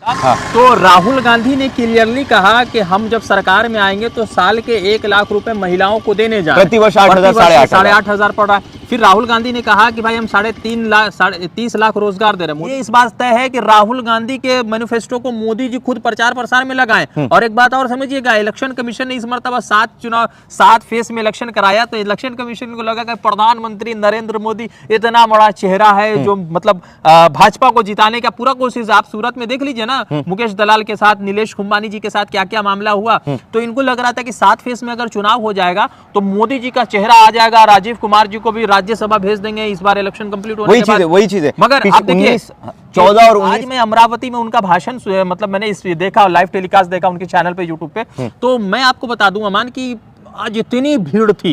हाँ। तो राहुल गांधी ने क्लियरली कहा कि हम जब सरकार में आएंगे तो साल के 1 लाख रुपए महिलाओं को देने जा रहे हैं। प्रतिवर्ष 8,000 साढ़े 8,000 पड़ रहा है। फिर राहुल गांधी ने कहा कि भाई हम 30 लाख रोजगार दे रहे हैं। ये इस बात तय है कि राहुल गांधी के मैनिफेस्टो को मोदी जी खुद प्रचार प्रसार में लगाएं। और एक बात और समझिएगा, इलेक्शन कमीशन ने इस मरतबा 7 फेस में इलेक्शन कराया, तो इलेक्शन कमीशन को लगा कि प्रधानमंत्री नरेंद्र मोदी इतना बड़ा चेहरा है जो मतलब भाजपा को जिताने का पूरा कोशिश। आप सूरत में देख लीजिए ना, मुकेश दलाल के साथ, नीलेश कुंभानी जी के साथ क्या क्या मामला हुआ। तो इनको लग रहा था कि 7 फेस में अगर चुनाव हो जाएगा तो मोदी जी का चेहरा आ जाएगा, राजीव कुमार जी को भी राज्यसभा भेज देंगे इस बार इलेक्शन कंप्लीट होने के बाद। वही चीज है। मगर आप देखिए 14 और 19 आज मैं अमरावती में उनका भाषण मतलब मैंने इस देखा, लाइव टेलीकास्ट देखा उनके चैनल पे, यूट्यूब पे। तो मैं आपको बता दूं अमान की आज इतनी भीड़ थी,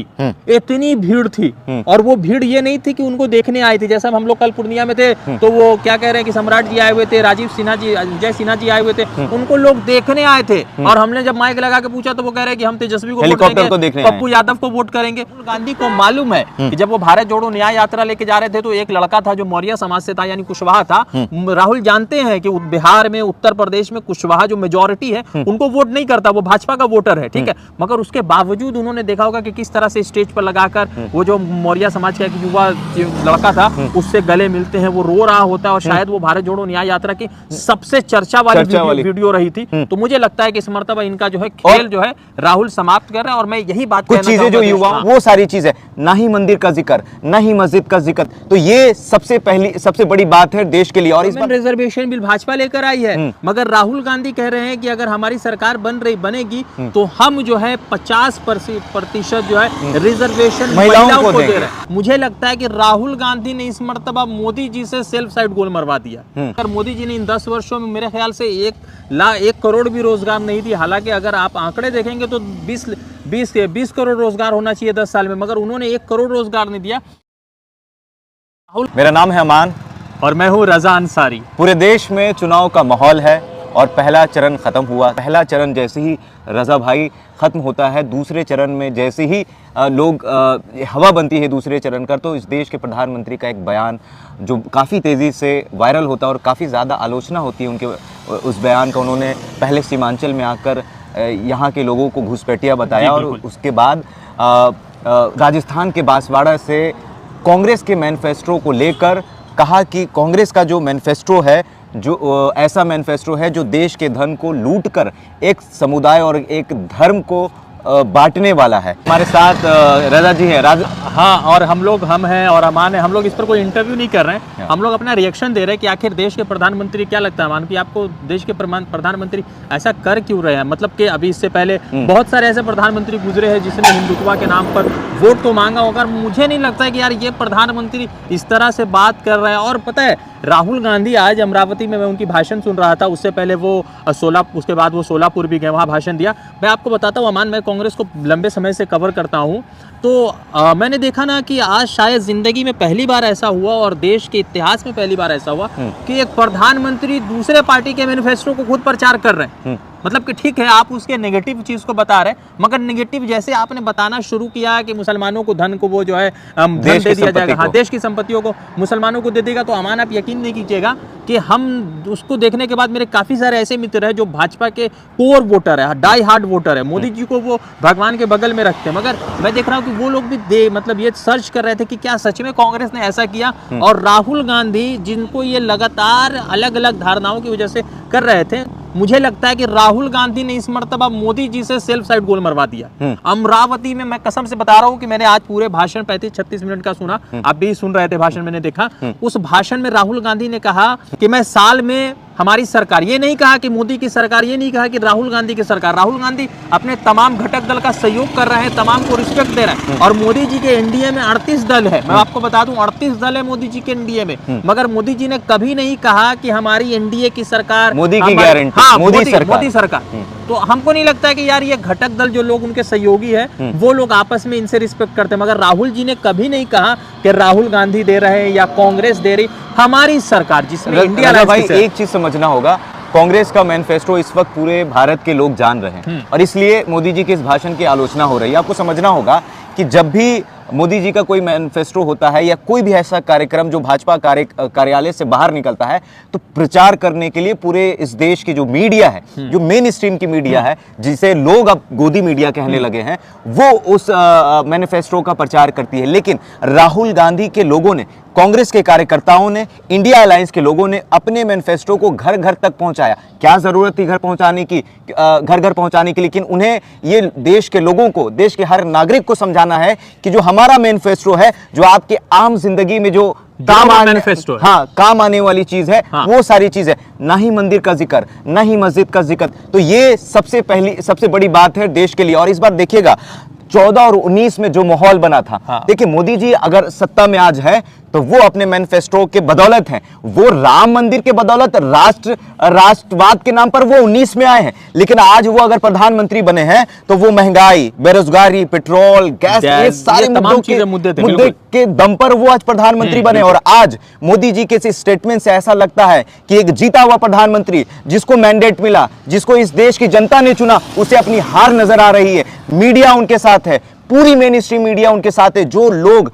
इतनी भीड़ थी। और वो भीड़ ये नहीं थी कि उनको देखने आई थी। जैसा हम लोग कल पूर्णिया में थे तो वो क्या कह रहे हैं कि सम्राट जी आए हुए थे, राजीव सिन्हा जी, अजय सिन्हा जी आए हुए थे, उनको लोग देखने आए थे। और हमने जब माइक लगा के पूछा तो वो कह रहे हैं कि हम तेजस्वी को वोट देंगे, पप्पू यादव को वोट करेंगे। गांधी को मालूम है कि जब वो भारत जोड़ो न्याय यात्रा लेके जा रहे थे तो एक लड़का था जो मौर्य समाज से था, यानी कुशवाहा था। राहुल जानते हैं कि बिहार में, उत्तर प्रदेश में कुशवाहा जो मेजोरिटी है उनको वोट नहीं करता, वो भाजपा का वोटर है, ठीक है। मगर उसके बावजूद उन्होंने देखा होगा कि किस तरह से स्टेज पर लगाकर वो जो मौर्य समाज का एक युवा लड़का था उससे गले मिलते हैं, वो रो रहा होता है। और शायद वो भारत जोड़ो न्याय यात्रा की सबसे चर्चा वाली वीडियो रही थी। तो मुझे लगता है कि इस मर्तबा इनका जो है खेल जो है राहुल समाप्त कर रहे हैं। और मैं यही बात कुछ चीजें जो युवा, वो सारी चीजें, ना ही मंदिर का जिक्र, ना ही मस्जिद का जिक्र, तो ये सबसे बड़ी बात है देश के लिए। और इस बार रिजर्वेशन बिल भाजपा लेकर आई है, मगर राहुल गांधी कह रहे हैं कि अगर हमारी सरकार बनेगी तो हम जो है 50% जो है रिजर्वेशन महिलाओं को दे रहे हैं। मुझे लगता है कि राहुल गांधी ने इस मर्तबा मोदी जी से सेल्फ साइड गोल मरवा दिया। अगर मोदी जी ने इन 10 वर्षों में मेरे ख्याल से 1 करोड़ भी रोजगार नहीं दी। हालांकि अगर आप आंकड़े देखेंगे तो 20 करोड़ रोजगार होना चाहिए 10 साल में, मगर उन्होंने 1 करोड़ रोजगार नहीं दिया। मेरा नाम है अमान और मैं हूँ रजा अंसारी। पूरे देश में चुनाव का माहौल है और पहला चरण खत्म हुआ। पहला चरण जैसे ही रजा भाई खत्म होता है, दूसरे चरण में जैसे ही लोग हवा बनती है दूसरे चरण का, तो इस देश के प्रधानमंत्री का एक बयान जो काफ़ी तेज़ी से वायरल होता है और काफ़ी ज़्यादा आलोचना होती है उनके उस बयान का। उन्होंने पहले सीमांचल में आकर यहाँ के लोगों को घुसपैठिया बताया और उसके बाद राजस्थान के बांसवाड़ा से कांग्रेस के मैनिफेस्टो को लेकर कहा कि कांग्रेस का जो मैनिफेस्टो है, जो ऐसा मैनिफेस्टो है जो देश के धन को लूटकर एक समुदाय और एक धर्म को बांटने वाला है। हमारे साथ रजा जी हैं। हाँ, और हम हैं और अमान है। हम लोग इस पर कोई इंटरव्यू नहीं कर रहे हैं, हम लोग अपना रिएक्शन दे रहे हैं कि आखिर देश के प्रधानमंत्री, क्या लगता है अमान कि आपको देश के प्रधानमंत्री ऐसा कर क्यों रहे हैं? मतलब कि अभी इससे पहले बहुत सारे ऐसे प्रधानमंत्री गुजरे हैं जिसने हिंदुत्व के नाम पर वोट तो मांगा होगा। मुझे नहीं लगता है कि यार ये प्रधानमंत्री इस तरह से बात कर रहे हैं। और पता है राहुल गांधी आज अमरावती में मैं उनकी भाषण सुन रहा था, उससे पहले वो उसके बाद वो सोलापुर भी गए, वहाँ भाषण दिया। मैं आपको बताता हूँ अमान, मैं कांग्रेस को लंबे समय से कवर करता हूँ, तो मैंने देखा ना कि आज शायद जिंदगी में पहली बार ऐसा हुआ और देश के इतिहास में पहली बार ऐसा हुआ कि एक प्रधानमंत्री दूसरे पार्टी के मैनिफेस्टो को खुद प्रचार कर रहे हैं। मतलब कि ठीक है आप उसके नेगेटिव चीज को बता रहे हैं, मगर नेगेटिव जैसे आपने बताना शुरू किया कि मुसलमानों को धन को वो जो है धन दे दिया जाएगा, हाँ देश की संपत्तियों को मुसलमानों को दे देगा, तो अमान आप यकीन नहीं कीजिएगा कि हम उसको देखने के बाद मेरे काफी सारे ऐसे मित्र हैं जो भाजपा के कोर वोटर है, डाई हार्ड वोटर है, मोदी जी को वो भगवान के बगल में रखते हैं। मगर मैं देख रहा हूँ कि वो लोग भी मतलब ये सर्च कर रहे थे कि क्या सच में कांग्रेस ने ऐसा किया। और राहुल गांधी जिनको ये लगातार अलग अलग धारणाओं की वजह से कर रहे थे, मुझे लगता है कि राहुल गांधी ने इस मर्तबा मोदी जी से सेल्फ साइड गोल मरवा दिया। अमरावती में मैं कसम से बता रहा हूं कि मैंने आज पूरे भाषण 35-36 मिनट का सुना, आप भी सुन रहे थे भाषण, मैंने देखा। उस भाषण में राहुल गांधी ने कहा कि मैं साल में हमारी सरकार, ये नहीं कहा कि मोदी की सरकार, ये नहीं कहा कि राहुल गांधी की सरकार, राहुल गांधी अपने तमाम घटक दल का सहयोग कर रहे हैं, तमाम को रिस्पेक्ट दे रहे हैं। और मोदी जी के एनडीए में 38 दल है, मैं आपको बता दूं 38 दल है मोदी जी के एनडीए में, मगर मोदी जी ने कभी नहीं कहा कि हमारी एनडीए की सरकार मोदी की गारंटी, हाँ मोदी सरकार। तो हमको नहीं लगता है कि यार ये घटक दल जो लोग उनके सहयोगी है वो लोग आपस में इनसे रिस्पेक्ट करते हैं, मगर राहुल जी ने कभी नहीं कहा कि राहुल गांधी दे रहे हैं या कांग्रेस दे रही, हमारी सरकार जिसमें इंडिया। भाई एक चीज समझना होगा, कांग्रेस का मैनिफेस्टो इस वक्त पूरे भारत के लोग जान रहे हैं और इसलिए मोदी जी के इस भाषण की आलोचना हो रही है। आपको समझना होगा कि जब भी मोदी जी का कोई मैनिफेस्टो होता है या कोई भी ऐसा कार्यक्रम जो भाजपा कार्यालय से बाहर निकलता है, तो प्रचार करने के लिए पूरे इस देश की जो मीडिया है, जो मेन स्ट्रीम की मीडिया है, जिसे लोग अब गोदी मीडिया कहने लगे हैं, वो उस मैनिफेस्टो का प्रचार करती है। लेकिन राहुल गांधी के लोगों ने, कांग्रेस के कार्यकर्ताओं ने, इंडिया अलायंस के लोगों ने अपने मैनिफेस्टो को घर घर तक पहुंचाया। क्या जरूरत थी घर पहुंचाने की, घर घर पहुंचाने की, लेकिन उन्हें ये देश के लोगों को, देश के हर नागरिक को समझाना है कि जो हमारा मैनिफेस्टो है, जो आपके आम जिंदगी में जो काम आने वाली चीज है, वो सारी चीज है। ना ही मंदिर का जिक्र, ना ही मस्जिद का जिक्र। तो ये सबसे बड़ी बात है देश के लिए। और इस बार देखिएगा 14 और 19 में जो माहौल बना था, देखिए मोदी जी अगर सत्ता में आज है तो वो अपने मैनिफेस्टो के बदौलत हैं, वो राम मंदिर के बदौलत, राष्ट्रवाद के नाम पर वो 19 में आए हैं। लेकिन आज वो अगर प्रधानमंत्री बने हैं तो वो महंगाई, बेरोजगारी, पेट्रोल, गैस, ये सारे मुद्दे के दम पर वो आज प्रधानमंत्री बने। और आज मोदी जी के इस स्टेटमेंट से ऐसा लगता है कि एक जीता हुआ प्रधानमंत्री, जिसको मैंडेट मिला, जिसको इस देश की जनता ने चुना, उसे अपनी हार नजर आ रही है। मीडिया उनके साथ है, पूरी मेन स्ट्रीम मीडिया उनके साथ है। जो लोग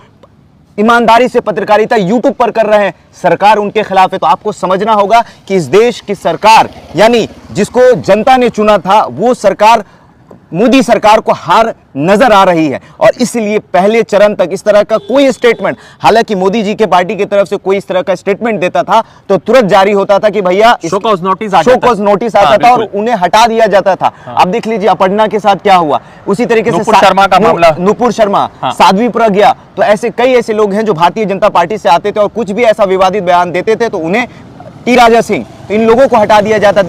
ईमानदारी से पत्रकारिता यूट्यूब पर कर रहे हैं, सरकार उनके खिलाफ है। तो आपको समझना होगा कि इस देश की सरकार, यानी जिसको जनता ने चुना था, वो सरकार, मोदी सरकार को हार नजर आ रही है। और इसलिए पहले चरण तक इस तरह का कोई स्टेटमेंट, हालांकि मोदी जी के पार्टी की तरफ से कोई इस तरह का स्टेटमेंट देता था तो तुरंत जारी होता था कि भैया शो कॉज नोटिस आता था और उन्हें हटा दिया जाता था। अब देख लीजिए अपर्णा के साथ क्या हुआ, उसी तरीके से नुपुर शर्मा, साध्वी प्रज्ञा, तो ऐसे कई ऐसे लोग हैं जो भारतीय जनता पार्टी से आते थे और कुछ भी ऐसा विवादित बयान देते थे तो उन्हें, टी राजा सिंह, तो इन लोगों को हटा दिया जाता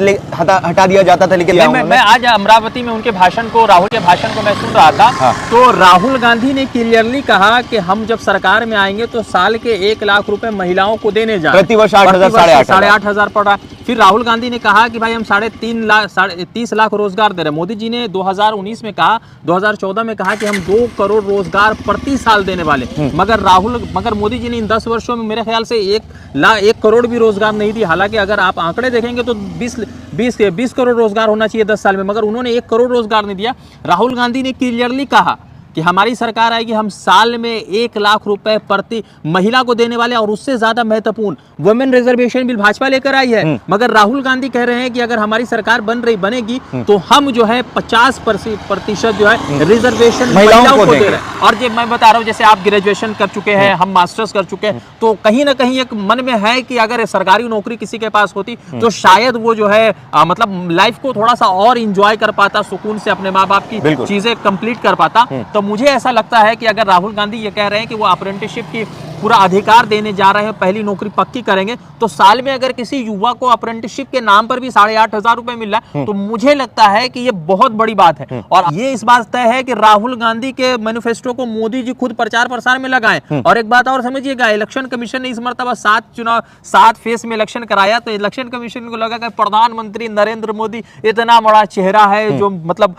था। लेकिन मैं आज अमरावती में उनके भाषण को, राहुल के भाषण को मैं सुन रहा था, तो राहुल गांधी ने क्लियरली कहा कि हम जब सरकार में आएंगे तो साल के 1 लाख रुपए महिलाओं को देने जा रहे हैं, प्रतिवर्ष 8,000 पड़ रहा है। फिर राहुल गांधी ने कहा कि भाई हम 30 लाख रोजगार दे रहे हैं। मोदी जी ने 2019 में कहा, 2014 में कहा कि हम 2 करोड़ रोजगार प्रति साल देने वाले। मगर मोदी जी ने इन 10 वर्षों में मेरे ख्याल से 1 करोड़ भी रोजगार नहीं दिया। हालांकि अगर आप आंकड़े देखेंगे तो 20 करोड़ रोजगार होना चाहिए 10 साल में, मगर उन्होंने 1 करोड़ रोजगार नहीं दिया। राहुल गांधी ने क्लियरली कहा कि हमारी सरकार आएगी, हम साल में 1 लाख रुपए प्रति महिला को देने वाले। और उससे ज्यादा महत्वपूर्ण, वुमेन रिजर्वेशन बिल भाजपा लेकर आई है, मगर राहुल गांधी कह रहे हैं कि अगर हमारी सरकार बनेगी तो हम जो है 50% जो है रिजर्वेशन महिलाओं को दे रहे हैं। और जो मैं बता रहा हूँ, जैसे आप ग्रेजुएशन कर चुके हैं, हम मास्टर्स कर चुके हैं, तो कहीं ना कहीं एक मन में है कि अगर सरकारी नौकरी किसी के पास होती तो शायद वो जो है मतलब लाइफ को थोड़ा सा और इंजॉय कर पाता, सुकून से अपने माँ बाप की चीजें कंप्लीट कर पाता। तो मुझे ऐसा लगता है कि अगर राहुल गांधी ये कह रहे हैं कि वो अप्रेंटिसशिप की पूरा अधिकार देने जा रहे हैं, पहली नौकरी पक्की करेंगे, तो साल में अगर किसी युवा को अप्रेंटिसशिप के नाम पर भी 8,500 रुपए मिल रहा है तो मुझे लगता है कि ये बहुत बड़ी बात है। और ये इस बात तय है कि राहुल गांधी के मैनिफेस्टो को मोदी जी खुद प्रचार प्रसार में लगाएं। और एक बात और समझिएगा, इलेक्शन कमीशन ने इस मर्तबा 7 फेस में इलेक्शन कराया, तो इलेक्शन कमीशन को लगा कि प्रधानमंत्री नरेंद्र मोदी इतना बड़ा चेहरा है जो मतलब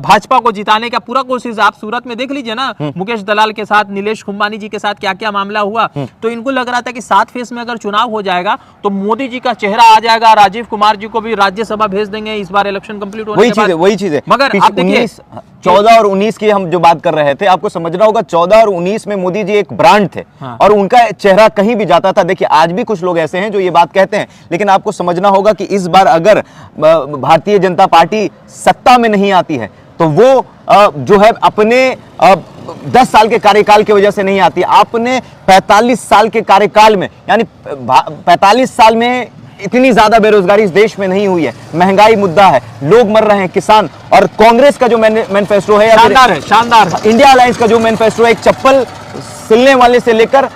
भाजपा को जिताने का पूरा कोशिश। आप सूरत में देख लीजिए ना, मुकेश दलाल के साथ, नीलेश कुंभानी जी के साथ क्या क्या मामला हुआ। तो इनको लग रहा था कि 7 फेस में अगर चुनाव हो जाएगा तो मोदी जी का चेहरा आ जाएगा, राजीव कुमार जी को भी राज्यसभा भेज देंगे इस बार इलेक्शन कंप्लीट होने के बाद। वही चीज है। मगर आप देखिए 14 और 19 की हम जो बात कर रहे थे, आपको समझना होगा 14 और 19 में मोदी जी एक ब्रांड थे और उनका चेहरा कहीं भी जाता था। देखिए आज भी कुछ लोग ऐसे हैं जो ये बात कहते हैं, लेकिन आपको समझना होगा कि इस बार अगर भारतीय जनता पार्टी सत्ता में नहीं आती है तो वो जो है अपने 10 साल के कार्यकाल की वजह से नहीं आती, आपने 45 साल के कार्यकाल में, यानी 45 साल में इतनी ज्यादा बेरोजगारी इस देश में नहीं हुई है। महंगाई मुद्दा है, लोग मर रहे हैं, किसान। और कांग्रेस का जो मैनिफेस्टो है, शानदार इंडिया अलायंस का जो मैनिफेस्टो है, एक चप्पल सिलने वाले से लेकर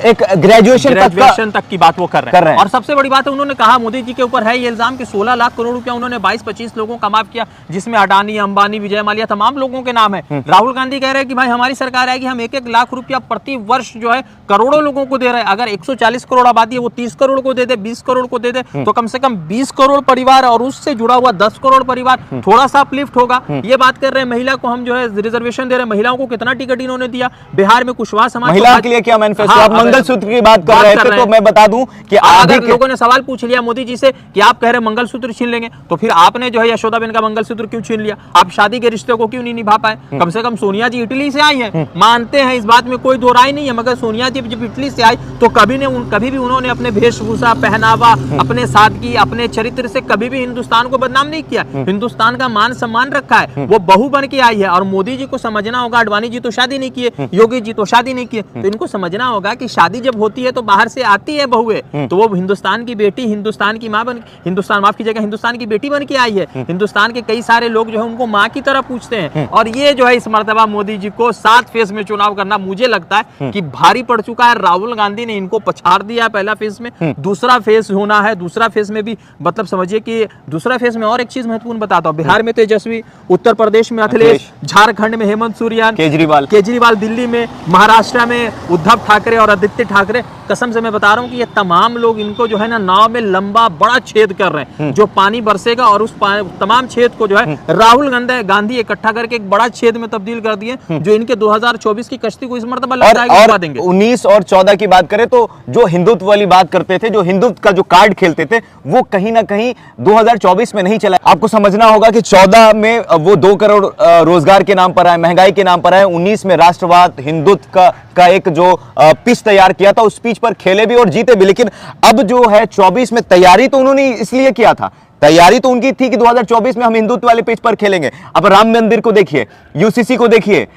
एक ग्रेजुएशन तक की बात वो कर रहे हैं। और सबसे बड़ी बात है, उन्होंने कहा मोदी जी के ऊपर है ये इल्जाम कि 16 लाख करोड़ रुपया उन्होंने 22-25 लोगों का माफ किया, जिसमें अडानी, अंबानी, विजय माल्या तमाम लोगों के नाम है। राहुल गांधी कह रहे हैं कि भाई हमारी सरकार आएगी, हम 1-1 लाख रुपया प्रति वर्ष जो है करोड़ों लोगों को दे रहे हैं। अगर 140 करोड़ आबादी है, वो 30 करोड़ को दे दे, 20 करोड़ को दे दे, तो कम से कम 20 करोड़ परिवार और उससे जुड़ा हुआ 10 करोड़ परिवार थोड़ा सा अपलिफ्ट होगा। ये बात कर रहे हैं, महिला को हम जो है रिजर्वेशन दे रहे हैं, महिलाओं को कितना टिकट इन्होंने दिया। बिहार में कुशवाहा समाज महिला के लिए क्या मैनिफेस्टो, मंगलसूत्र की बात कर रहे थे, तो मैं बता दूं कि अगर लोगों ने सवाल पूछ लिया मोदी जी से कि आप कह रहे मंगलसूत्र छीन लेंगे, तो फिर आपने जो है यशोदाबेन का मंगलसूत्र क्यों छीन लिया? आप शादी के रिश्ते को क्यों नहीं निभा पाए? कम से कम सोनिया जी इटली से आई है, मानते हैं, इस बात में कोई दो राय नहीं है, मगर सोनिया जी जब इटली से आई तो कभी भी उन्होंने अपने वेशभूषा, पहनावा, अपने सादगी, अपने चरित्र से कभी भी हिंदुस्तान को बदनाम नहीं किया। हिंदुस्तान का मान सम्मान रखा है। वो बहू बन के आई है। और मोदी जी को समझना होगा, अडवाणी जी तो शादी नहीं किए, योगी जी तो शादी नहीं किए, तो इनको समझना होगा कि शादी जब होती है तो बाहर से आती है बहुएं, तो वो हिंदुस्तान की बेटी, हिंदुस्तान की माँ बन, हिंदुस्तान माफ कीजिएगा, हिंदुस्तान की बेटी बन के आई है। हिंदुस्तान के कई सारे लोग जो है उनको माँ की तरह पूछते हैं। और ये जो है इस मर्तबा मोदी जी को 7 फेज में चुनाव करना मुझे लगता है कि भारी पड़ चुका है। राहुल गांधी ने इनको पछाड़ दिया पहला फेज में, दूसरा फेज होना है। दूसरा फेज में भी मतलब समझिए कि दूसरा फेज में और एक चीज महत्वपूर्ण बताता हूँ, बिहार में तेजस्वी, उत्तर प्रदेश में अखिलेश, झारखंड में हेमंत सोरेन, केजरीवाल दिल्ली में, महाराष्ट्र में उद्धव ठाकरे और आदित्य ठाकरे। कसम से मैं बता रहा हूँ कि ये तमाम लोग इनको जो है ना नाव में लंबा बड़ा छेद कर रहे हैं, जो पानी बरसेगा और उस तमाम छेद को जो है राहुल गांधी इकट्ठा करके एक बड़ा छेद में तब्दील कर दिए, जो इनके 2024 की कश्ती को इस मर्तबा लगता है कि डुबा देंगे। 19 और 14 की बात करें तो जो हिंदुत्व वाली बात करते थे, जो हिंदुत्व का जो कार्ड खेलते थे, वो कहीं ना कहीं 2024 में नहीं चला। आपको समझना होगा कि 14 में वो 2 करोड़ रोजगार के नाम पर आए, महंगाई के नाम पर आए, 19 में राष्ट्रवाद, हिंदुत्व का एक जो पिच तैयार किया था, उस पिच पर खेले भी और जीते भी। लेकिन अब जो है 24 में तैयारी तो उन्होंने इसलिए किया था, तैयारी तो उनकी थी कि 2024 में हम हिंदुत्व वाले पिच पर खेलेंगे। अब राम मंदिर को देखिए, यूसीसी को देखिए,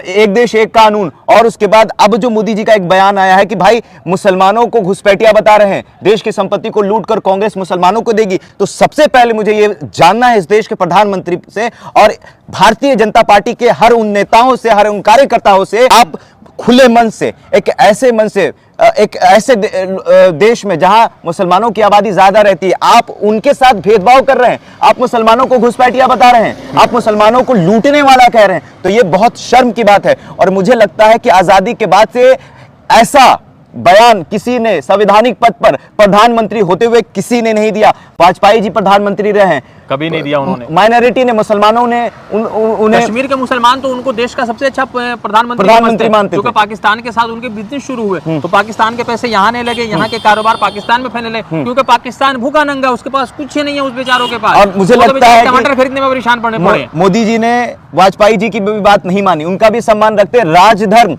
एक देश एक कानून, और उसके बाद अब जो मोदी जी का एक बयान आया है कि भाई मुसलमानों को घुसपैठिया बता रहे हैं, देश की संपत्ति को लूट कर कांग्रेस मुसलमानों को देगी। तो सबसे पहले मुझे ये जानना है इस देश के प्रधानमंत्री से और भारतीय जनता पार्टी के हर उन नेताओं से, हर उन कार्यकर्ताओं से, आप खुले मन से, एक ऐसे मन से, एक ऐसे देश में जहां मुसलमानों की आबादी ज्यादा रहती है, आप उनके साथ भेदभाव कर रहे हैं, आप मुसलमानों को घुसपैठिया बता रहे हैं, आप मुसलमानों को लूटने वाला कह रहे हैं, तो यह बहुत शर्म की बात है। और मुझे लगता है कि आजादी के बाद से ऐसा बयान किसी ने संवैधानिक पद पर प्रधानमंत्री होते हुए किसी ने नहीं दिया। वाजपेयी जी प्रधानमंत्री रहे हैं, कभी नहीं दिया उन्होंने। माइनॉरिटी ने, मुसलमानों ने उन्हें, कश्मीर के मुसलमान तो उनको देश का सबसे अच्छा प्रधानमंत्री मानते थे, क्योंकि पाकिस्तान के साथ उनके बिजनेस शुरू हुए, तो पाकिस्तान के पैसे यहाँ आने लगे, यहाँ के कारोबार पाकिस्तान में फैलने लगे, क्योंकि पाकिस्तान भूखा नंगा, उसके पास कुछ नहीं है उस बेचारों के पास। और मुझे लगता है टमाटर खरीदने में परेशान पड़ने पड़े। मोदी जी ने वाजपेयी जी की भी बात नहीं मानी, उनका भी सम्मान रखते, राजधर्म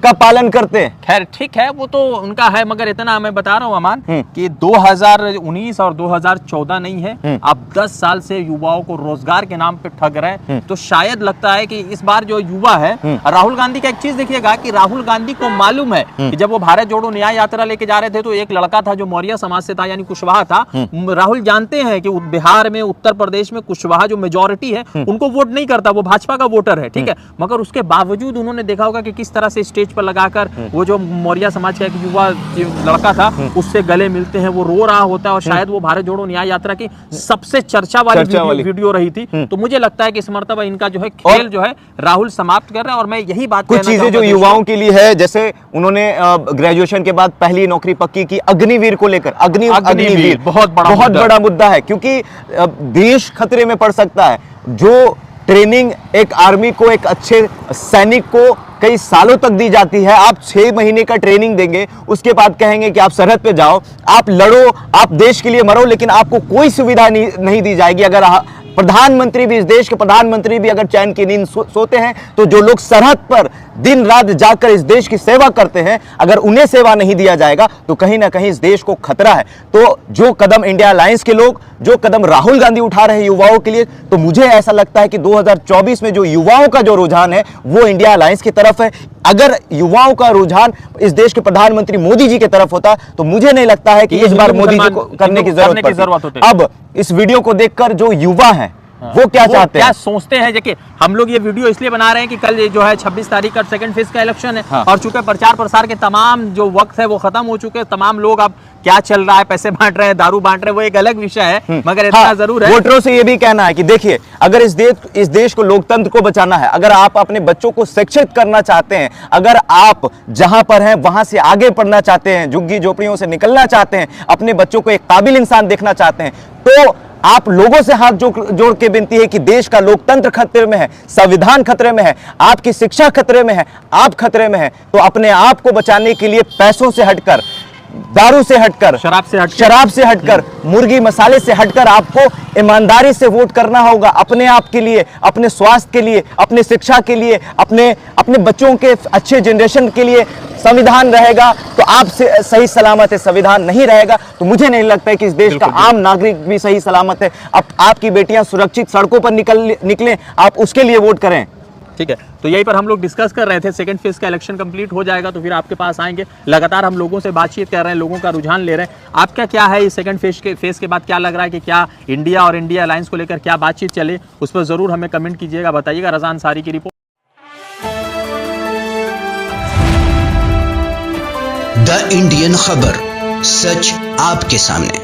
का पालन करते हैं। खैर ठीक है, वो तो उनका है, मगर इतना मैं बता रहा हूँ अमान कि 2019 और 2014 नहीं है, अब 10 साल से युवाओं को रोजगार के नाम पे ठग रहे हैं। तो शायद लगता है कि इस बार जो युवा है, राहुल गांधी का एक चीज देखिएगा कि राहुल गांधी को मालूम है कि जब वो भारत जोड़ो न्याय यात्रा लेके जा रहे थे तो एक लड़का था जो मौर्य समाज से था, यानी कुशवाहा था। राहुल जानते हैं कि बिहार में, उत्तर प्रदेश में कुशवाहा जो मेजोरिटी है उनको वोट नहीं करता, वो भाजपा का वोटर है, ठीक है, मगर उसके बावजूद उन्होंने देखा होगा कि किस तरह से स्टेज पर लगाकर वो जो मौर्य समाज का एक युवा लड़का था उससे गले मिलते हैं, वो रो रहा होता है, और शायद वो भारत जोड़ो न्याय यात्रा की सबसे चर्चा वाली वीडियो रही थी। तो मुझे लगता है कि इस मर्तबा इनका जो है खेल जो है राहुल समाप्त कर रहे हैं। और मैं यही बात कुछ चीजें जो युवाओं के लिए है, जैसे उन्होंने ग्रेजुएशन के बाद पहली नौकरी पक्की की, अग्निवीर को लेकर, अग्निवीर बहुत बड़ा मुद्दा है, क्योंकि देश खतरे में पड़ सकता है। जो ट्रेनिंग एक आर्मी को, एक अच्छे सैनिक को कई सालों तक दी जाती है, आप 6 महीने का ट्रेनिंग देंगे, उसके बाद कहेंगे कि आप सरहद पे जाओ, आप लड़ो, आप देश के लिए मरो, लेकिन आपको कोई सुविधा नहीं दी जाएगी। अगर प्रधानमंत्री भी, इस देश के प्रधानमंत्री भी अगर चैन की नींद सोते हैं, तो जो लोग सरहद पर दिन रात जाकर इस देश की सेवा करते हैं, अगर उन्हें सेवा नहीं दिया जाएगा तो कहीं ना कहीं इस देश को खतरा है। तो जो कदम इंडिया अलायंस के लोग, जो कदम राहुल गांधी उठा रहे हैं युवाओं के लिए, तो मुझे ऐसा लगता है कि 2024 में जो युवाओं का जो रुझान है वो इंडिया अलायंस की तरफ है। अगर युवाओं का रुझान इस देश के प्रधानमंत्री मोदी जी की तरफ होता तो मुझे नहीं लगता है कि इस बार मोदी जी को करने की जरूरत होती। अब इस वीडियो को देखकर जो युवा हैं वो क्या चाहते हैं, क्या सोचते हैं? देखिए, हम लोग ये वीडियो इसलिए बना रहे हैं कि कल जो है 26 तारीख का सेकंड फेज का इलेक्शन है, और चूंकि प्रचार प्रसार के तमाम जो वक्त है वो खत्म हो चुके हैं। तमाम लोग अब क्या चल रहा है, पैसे बांट रहे हैं, दारू बांट रहे हैं, वो एक अलग विषय है, मगर इतना जरूर है वोटरों से ये भी कहना है कि देखिए, अगर इस देश को, लोकतंत्र को बचाना है, अगर आप अपने बच्चों को शिक्षित करना चाहते हैं, अगर आप जहां पर हैं वहां से आगे पढ़ना चाहते हैं, झुग्गी झोपड़ियों से निकलना चाहते हैं, अपने बच्चों को एक काबिल इंसान देखना चाहते हैं, तो आप लोगों से हाथ जोड़ के विनती है कि देश का लोकतंत्र खतरे में है, संविधान खतरे में है, आपकी शिक्षा खतरे में है, आप खतरे में हैं, तो अपने आप को बचाने के लिए पैसों से हटकर, दारू से हटकर, शराब से हटकर, मुर्गी मसाले से हटकर आपको ईमानदारी से वोट करना होगा। अपने आप के लिए, अपने स्वास्थ्य के लिए, अपने शिक्षा के लिए, अपने बच्चों के अच्छे जनरेशन के लिए संविधान रहेगा तो आप सही सलामत है। संविधान नहीं रहेगा तो मुझे नहीं लगता है कि इस देश का आम नागरिक भी सही सलामत है। अब आपकी बेटियां सुरक्षित सड़कों पर निकलें, आप उसके लिए वोट करें। ठीक है, तो यहीं पर हम लोग डिस्कस कर रहे थे। सेकंड फेज का इलेक्शन कंप्लीट हो जाएगा तो फिर आपके पास आएंगे। लगातार हम लोगों से बातचीत कर रहे हैं, लोगों का रुझान ले रहे हैं। आपका क्या है इस सेकंड फेज के बाद क्या लग रहा है कि क्या इंडिया और इंडिया अलायंस को लेकर क्या बातचीत चले, उस पर जरूर हमें कमेंट कीजिएगा, बताइएगा। रज़ा अंसारी की रिपोर्ट। द इंडियन खबर, सच आपके सामने।